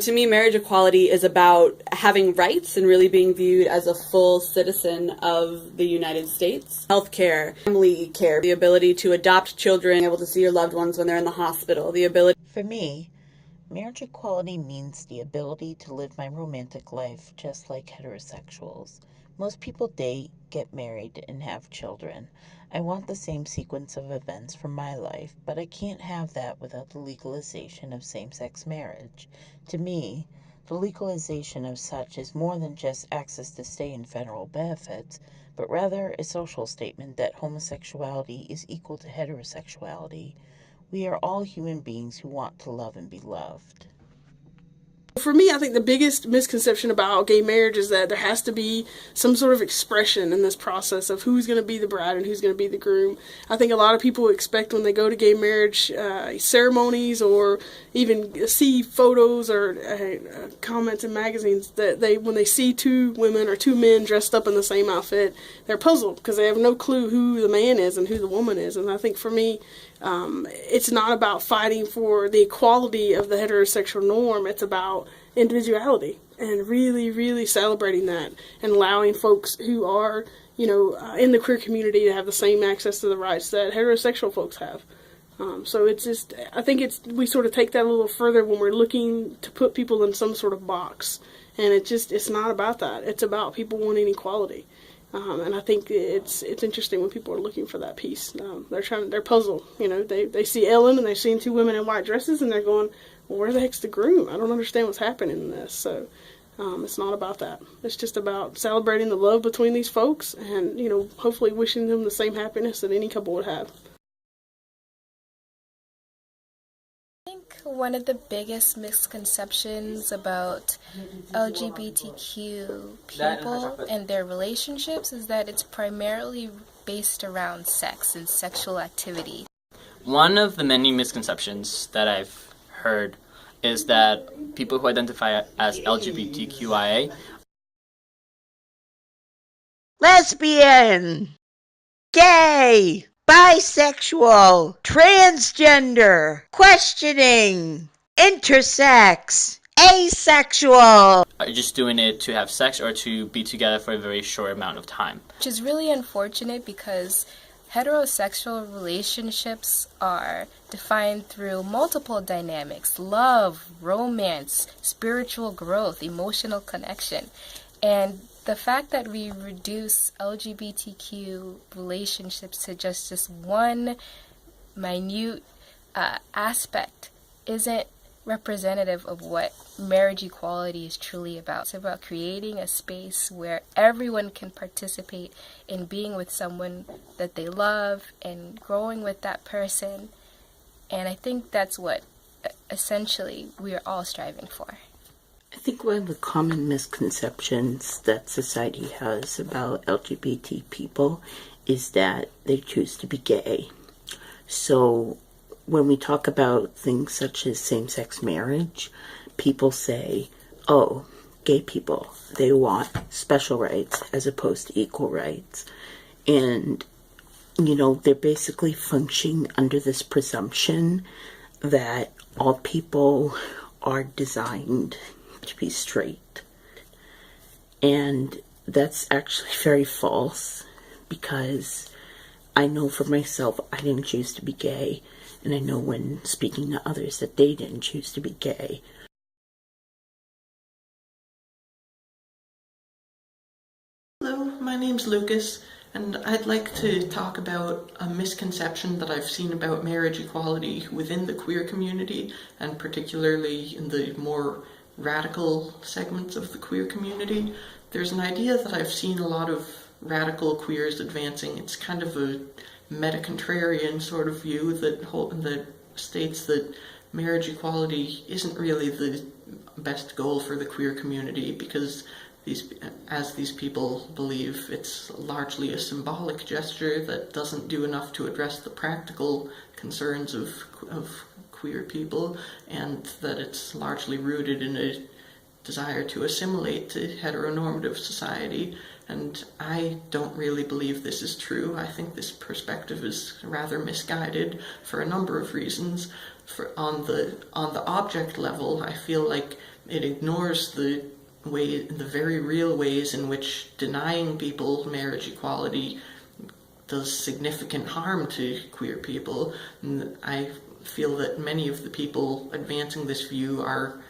To me, marriage equality is about having rights and really being viewed as a full citizen of the United States. Healthcare, family care, the ability to adopt children, able to see your loved ones when they're in the hospital, the ability. For me, marriage equality means the ability to live my romantic life just like heterosexuals. Most people date, get married, and have children. I want the same sequence of events for my life, but I can't have that without the legalization of same-sex marriage. To me, the legalization of such is more than just access to state and federal benefits, but rather a social statement that homosexuality is equal to heterosexuality. We are all human beings who want to love and be loved. For me, I think the biggest misconception about gay marriage is that there has to be some sort of expression in this process of who's going to be the bride and who's going to be the groom. I think a lot of people expect when they go to gay marriage ceremonies or even see photos or comments in magazines that when they see two women or two men dressed up in the same outfit, they're puzzled because they have no clue who the man is and who the woman is. And I think for me, it's not about fighting for the equality of the heterosexual norm. It's about individuality and really, really celebrating that and allowing folks who are, in the queer community to have the same access to the rights that heterosexual folks have. So it's just, I think we sort of take that a little further when we're looking to put people in some sort of box. And it's not about that. It's about people wanting equality. And I think it's interesting when people are looking for that piece. They're puzzled. They see Ellen and they've seen two women in white dresses and they're going, well, where the heck's the groom? I don't understand what's happening in this. So it's not about that. It's just about celebrating the love between these folks and, hopefully wishing them the same happiness that any couple would have. I think one of the biggest misconceptions about LGBTQ people and their relationships is that it's primarily based around sex and sexual activity. One of the many misconceptions that I've heard is that people who identify as LGBTQIA Lesbian, gay, bisexual, transgender, questioning, intersex, asexual. are just doing it to have sex or to be together for a very short amount of time. Which is really unfortunate because heterosexual relationships are defined through multiple dynamics: love, romance, spiritual growth, emotional connection. And the fact that we reduce LGBTQ relationships to just this one minute aspect isn't representative of what marriage equality is truly about. It's about creating a space where everyone can participate in being with someone that they love and growing with that person. And I think that's what essentially we are all striving for. I think one of the common misconceptions that society has about LGBT people is that they choose to be gay. So when we talk about things such as same-sex marriage, people say, oh, gay people, they want special rights as opposed to equal rights. And, they're basically functioning under this presumption that all people are designed to be straight. And that's actually very false, because I know for myself I didn't choose to be gay, and I know when speaking to others that they didn't choose to be gay. Hello, my name's Lucas, and I'd like to talk about a misconception that I've seen about marriage equality within the queer community, and particularly in the more radical segments of the queer community. There's an idea that I've seen a lot of radical queers advancing. It's kind of a meta-contrarian sort of view that states that marriage equality isn't really the best goal for the queer community, because these people believe it's largely a symbolic gesture that doesn't do enough to address the practical concerns of queer people, and that it's largely rooted in a desire to assimilate to heteronormative society. and I don't really believe this is true. I think this perspective is rather misguided for a number of reasons. On the object level, I feel like it ignores the very real ways in which denying people marriage equality does significant harm to queer people. And I feel that many of the people advancing this view are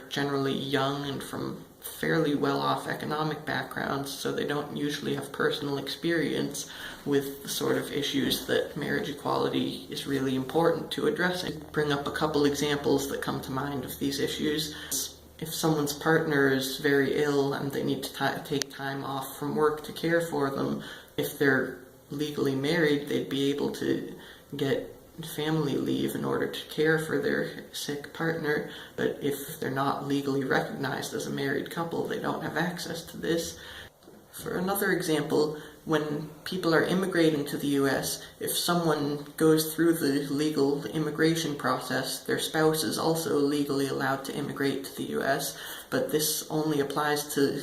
generally young and from fairly well-off economic backgrounds, so they don't usually have personal experience with the sort of issues that marriage equality is really important to address. I bring up a couple examples that come to mind of these issues. If someone's partner is very ill and they need to take time off from work to care for them, if they're legally married, they'd be able to get family leave in order to care for their sick partner, but if they're not legally recognized as a married couple, they don't have access to this. For another example, when people are immigrating to the US, if someone goes through the legal immigration process, their spouse is also legally allowed to immigrate to the US, but this only applies to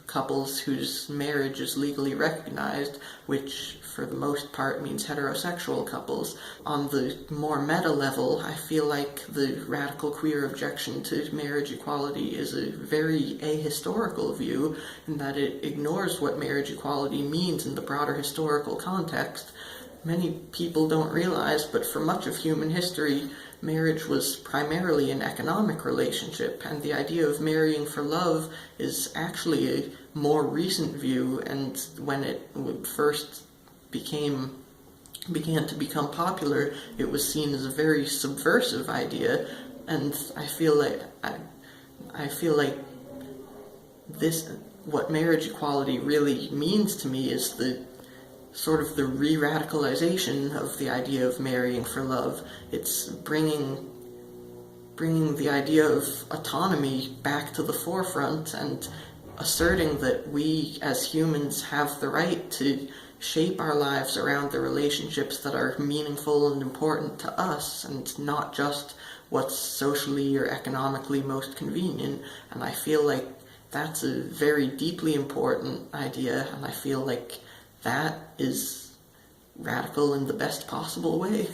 couples whose marriage is legally recognized, which for the most part means heterosexual couples. On the more meta level, I feel like the radical queer objection to marriage equality is a very ahistorical view, in that it ignores what marriage equality means in the broader historical context. Many people don't realize, but for much of human history, marriage was primarily an economic relationship, and the idea of marrying for love is actually a more recent view, and when it first began to become popular, it was seen as a very subversive idea, and I feel like this, what marriage equality really means to me, is the sort of the re-radicalization of the idea of marrying for love. It's bringing the idea of autonomy back to the forefront and asserting that we as humans have the right to shape our lives around the relationships that are meaningful and important to us, and not just what's socially or economically most convenient. And I feel like that's a very deeply important idea, and I feel like that is radical in the best possible way.